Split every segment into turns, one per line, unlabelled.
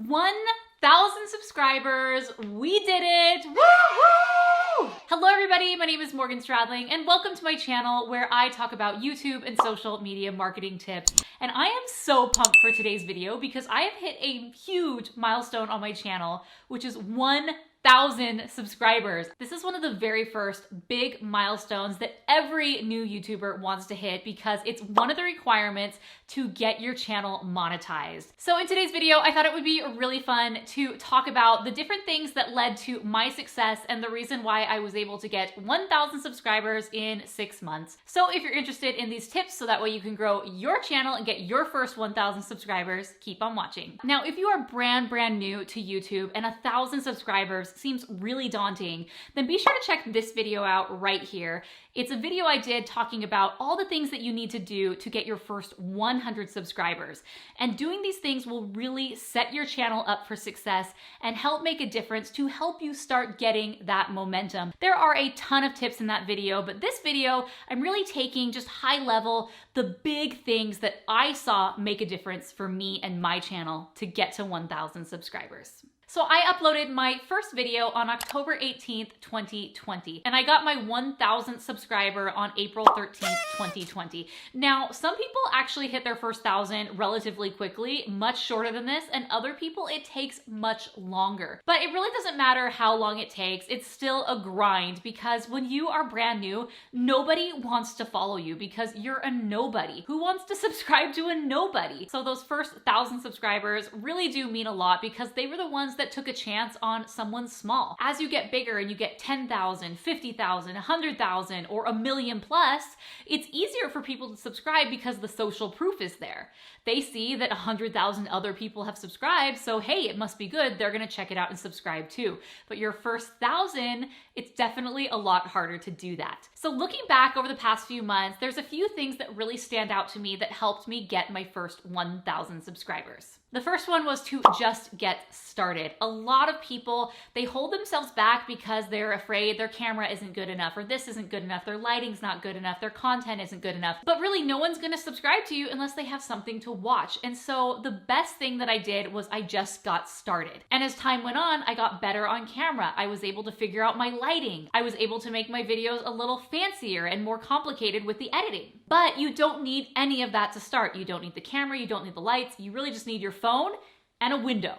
1,000 subscribers. We did it. Woo-hoo! Hello everybody, my name is Morgan Stradling and welcome to my channel where I talk about YouTube and social media marketing tips. And I am so pumped for today's video because I have hit a huge milestone on my channel, which is 1,000 subscribers. This is one of the very first big milestones that every new YouTuber wants to hit because it's one of the requirements to get your channel monetized. So in today's video, I thought it would be really fun to talk about the different things that led to my success and the reason why I was able to get 1,000 subscribers in 6 months. So if you're interested in these tips so that way you can grow your channel and get your first 1,000 subscribers, keep on watching. Now, if you are brand new to YouTube and 1,000 subscribers seems really daunting, then be sure to check this video out right here. It's a video I did talking about all the things that you need to do to get your first 100 subscribers. And doing these things will really set your channel up for success and help make a difference to help you start getting that momentum. There are a ton of tips in that video, but this video, I'm really taking just high level, the big things that I saw make a difference for me and my channel to get to 1,000 subscribers. So I uploaded my first video on October 18th, 2020, and I got my 1,000th subscriber on April 13th, 2020. Now, some people actually hit their first 1,000 relatively quickly, much shorter than this, and other people it takes much longer. But it really doesn't matter how long it takes, it's still a grind because when you are brand new, nobody wants to follow you because you're a nobody. Who wants to subscribe to a nobody? So those first 1,000 subscribers really do mean a lot because they were the ones that took a chance on someone small. As you get bigger and you get 10,000, 50,000, 100,000, or 1,000,000 plus, it's easier for people to subscribe because the social proof is there. They see that 100,000 other people have subscribed, so hey, it must be good. They're gonna check it out and subscribe too. But your first 1,000, it's definitely a lot harder to do that. So looking back over the past few months, there's a few things that really stand out to me that helped me get my first 1,000 subscribers. The first one was to just get started. A lot of people, they hold themselves back because they're afraid their camera isn't good enough, or this isn't good enough, their lighting's not good enough, their content isn't good enough. But really, no one's gonna subscribe to you unless they have something to watch. And so the best thing that I did was I just got started. And as time went on, I got better on camera. I was able to figure out my lighting. I was able to make my videos a little fancier and more complicated with the editing. But you don't need any of that to start. You don't need the camera, you don't need the lights, you really just need your phone and a window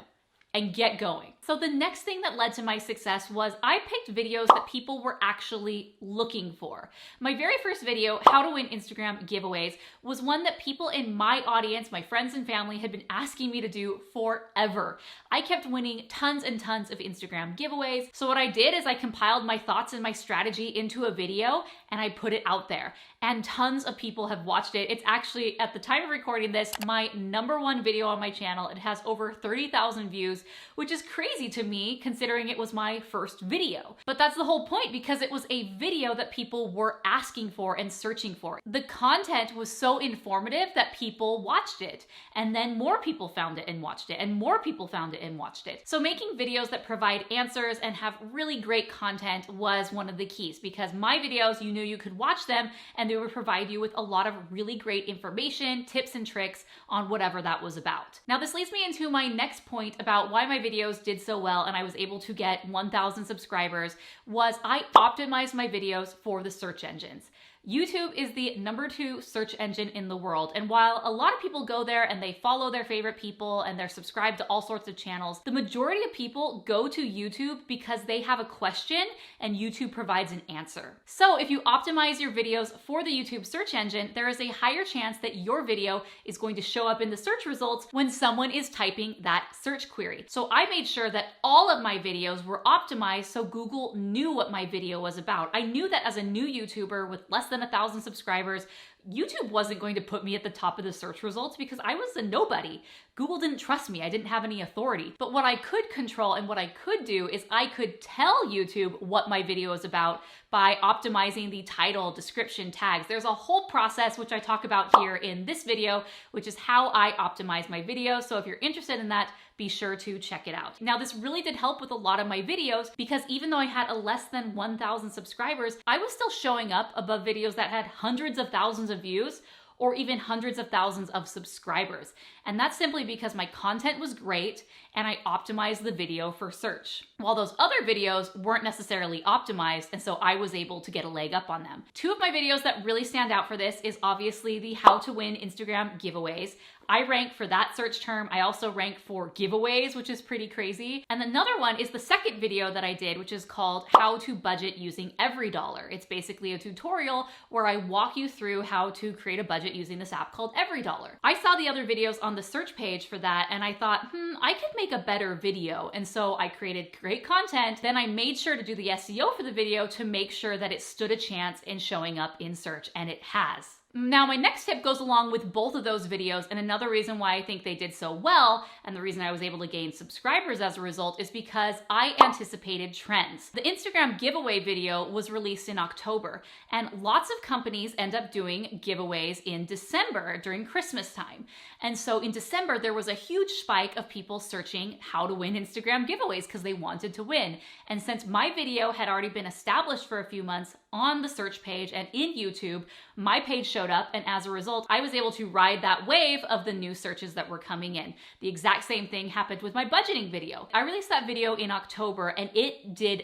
and get going. So the next thing that led to my success was I picked videos that people were actually looking for. My very first video, How to Win Instagram Giveaways, was one that people in my audience, my friends and family, had been asking me to do forever. I kept winning tons and tons of Instagram giveaways. So what I did is I compiled my thoughts and my strategy into a video and I put it out there. And tons of people have watched it. It's actually, at the time of recording this, my #1 video on my channel. It has over 30,000 views, which is crazy to me considering it was my first video. But that's the whole point because it was a video that people were asking for and searching for. The content was so informative that people watched it. And then more people found it and watched it, and more people found it and watched it. So making videos that provide answers and have really great content was one of the keys because my videos, you knew you could watch them and they would provide you with a lot of really great information, tips and tricks on whatever that was about. Now this leads me into my next point about why my videos did so well and I was able to get 1,000 subscribers was I optimized my videos for the search engines. YouTube is the #2 search engine in the world. And while a lot of people go there and they follow their favorite people and they're subscribed to all sorts of channels, the majority of people go to YouTube because they have a question and YouTube provides an answer. So if you optimize your videos for the YouTube search engine, there is a higher chance that your video is going to show up in the search results when someone is typing that search query. So I made sure that all of my videos were optimized so Google knew what my video was about. I knew that as a new YouTuber with less than 1,000 subscribers, YouTube wasn't going to put me at the top of the search results because I was a nobody. Google didn't trust me. I didn't have any authority. But what I could control and what I could do is I could tell YouTube what my video is about by optimizing the title, description, tags. There's a whole process which I talk about here in this video, which is how I optimize my videos. So if you're interested in that, be sure to check it out. Now, this really did help with a lot of my videos because even though I had a less than 1,000 subscribers, I was still showing up above videos that had hundreds of thousands of views or even hundreds of thousands of subscribers. And that's simply because my content was great and I optimized the video for search, while those other videos weren't necessarily optimized, and so I was able to get a leg up on them. Two of my videos that really stand out for this is obviously the how to win Instagram giveaways. I rank for that search term. I also rank for giveaways, which is pretty crazy. And another one is the second video that I did, which is called How to Budget Using Every Dollar. It's basically a tutorial where I walk you through how to create a budget using this app called Every Dollar. I saw the other videos on the search page for that and I thought, I could make a better video. And so I created great content. Then I made sure to do the SEO for the video to make sure that it stood a chance in showing up in search, and it has. Now, my next tip goes along with both of those videos, and another reason why I think they did so well, and the reason I was able to gain subscribers as a result, is because I anticipated trends. The Instagram giveaway video was released in October, and lots of companies end up doing giveaways in December during Christmas time. And so in December, there was a huge spike of people searching how to win Instagram giveaways because they wanted to win. And since my video had already been established for a few months on the search page and in YouTube, my page showed up, and as a result, I was able to ride that wave of the new searches that were coming in. The exact same thing happened with my budgeting video. I released that video in October and it did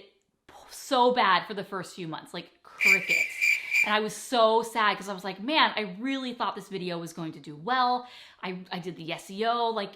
so bad for the first few months, like crickets. And I was so sad because I was like, man, I really thought this video was going to do well. I did the SEO, like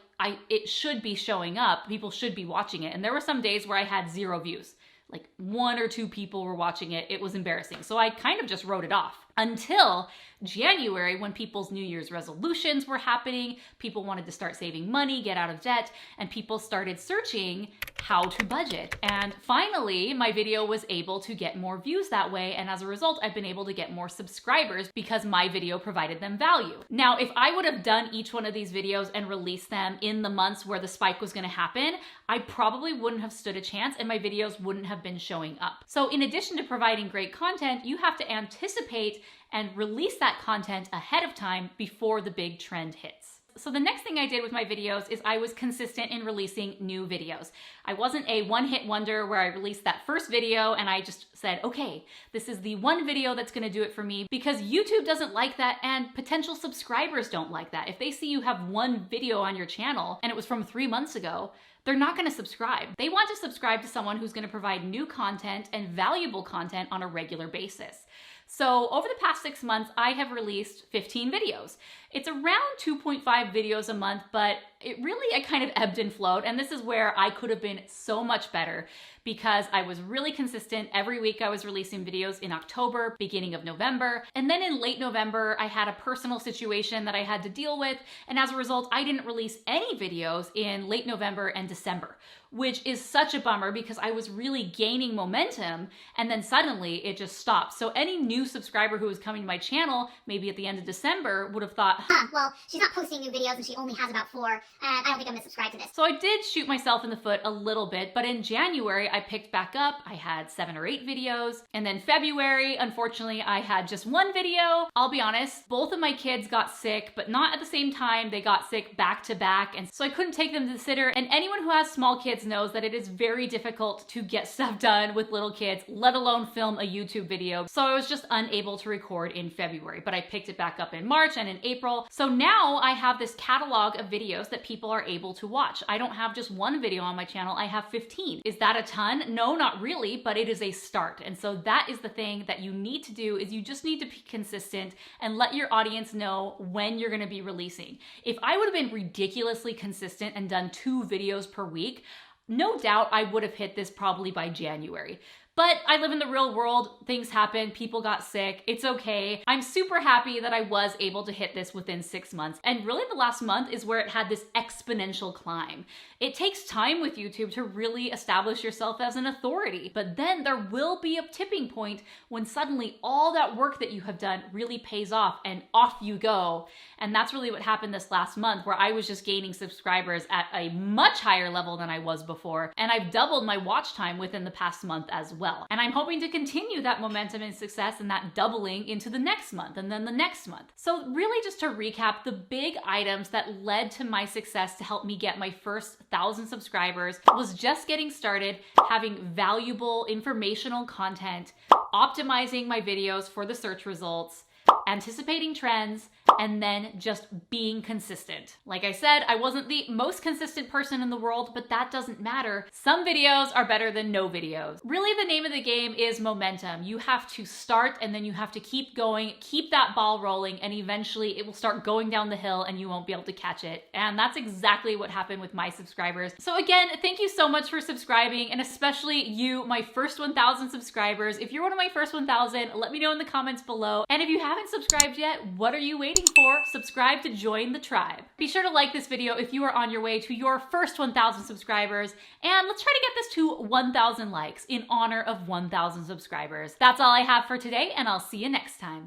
it should be showing up. People should be watching it. And there were some days where I had 0 views. Like 1 or 2 people were watching it. It was embarrassing. So I kind of just wrote it off until January, when people's New Year's resolutions were happening. People wanted to start saving money, get out of debt, and people started searching how to budget. And finally, my video was able to get more views that way. And as a result, I've been able to get more subscribers because my video provided them value. Now, if I would have done each one of these videos and released them in the months where the spike was going to happen, I probably wouldn't have stood a chance and my videos wouldn't have been showing up. So in addition to providing great content, you have to anticipate and release that content ahead of time before the big trend hits. So the next thing I did with my videos is I was consistent in releasing new videos. I wasn't a one-hit wonder where I released that first video and I just said, okay, this is the one video that's gonna do it for me, because YouTube doesn't like that and potential subscribers don't like that. If they see you have one video on your channel and it was from 3 months ago, they're not gonna subscribe. They want to subscribe to someone who's gonna provide new content and valuable content on a regular basis. So over the past 6 months, I have released 15 videos. It's around 2.5 videos a month, but I kind of ebbed and flowed. And this is where I could have been so much better, because I was really consistent. Every week I was releasing videos in October, beginning of November. And then in late November, I had a personal situation that I had to deal with. And as a result, I didn't release any videos in late November and December, which is such a bummer because I was really gaining momentum and then suddenly it just stopped. So any new subscriber who was coming to my channel, maybe at the end of December, would have thought,
well, she's not posting new videos and she only has about 4, and I don't think I'm gonna subscribe to this.
So I did shoot myself in the foot a little bit, but in January, I picked back up. I had 7 or 8 videos. And then February, unfortunately, I had just 1 video. I'll be honest, both of my kids got sick, but not at the same time. They got sick back to back, and so I couldn't take them to the sitter. And anyone who has small kids knows that it is very difficult to get stuff done with little kids, let alone film a YouTube video. So I was just unable to record in February, but I picked it back up in March and in April. So now I have this catalog of videos that people are able to watch. I don't have just 1 video on my channel, I have 15. Is that a ton? No, not really, but it is a start. And so that is the thing that you need to do, is you just need to be consistent and let your audience know when you're gonna be releasing. If I would have been ridiculously consistent and done 2 videos per week, no doubt I would have hit this probably by January. But I live in the real world, things happen, people got sick, it's okay. I'm super happy that I was able to hit this within 6 months. And really the last month is where it had this exponential climb. It takes time with YouTube to really establish yourself as an authority, but then there will be a tipping point when suddenly all that work that you have done really pays off and off you go. And that's really what happened this last month, where I was just gaining subscribers at a much higher level than I was before. And I've doubled my watch time within the past month as well. And I'm hoping to continue that momentum and success and that doubling into the next month and then the next month. So really, just to recap, the big items that led to my success to help me get my first 1,000 subscribers was just getting started, having valuable informational content, optimizing my videos for the search results, anticipating trends, and then just being consistent. Like I said, I wasn't the most consistent person in the world, but that doesn't matter. Some videos are better than no videos. Really, the name of the game is momentum. You have to start and then you have to keep going, keep that ball rolling, and eventually it will start going down the hill and you won't be able to catch it. And that's exactly what happened with my subscribers. So again, thank you so much for subscribing, and especially you, my first 1,000 subscribers. If you're one of my first 1,000, let me know in the comments below. And if you haven't subscribed yet, what are you waiting for? Subscribe to join the tribe. Be sure to like this video if you are on your way to your first 1,000 subscribers, and let's try to get this to 1,000 likes in honor of 1,000 subscribers. That's all I have for today, and I'll see you next time.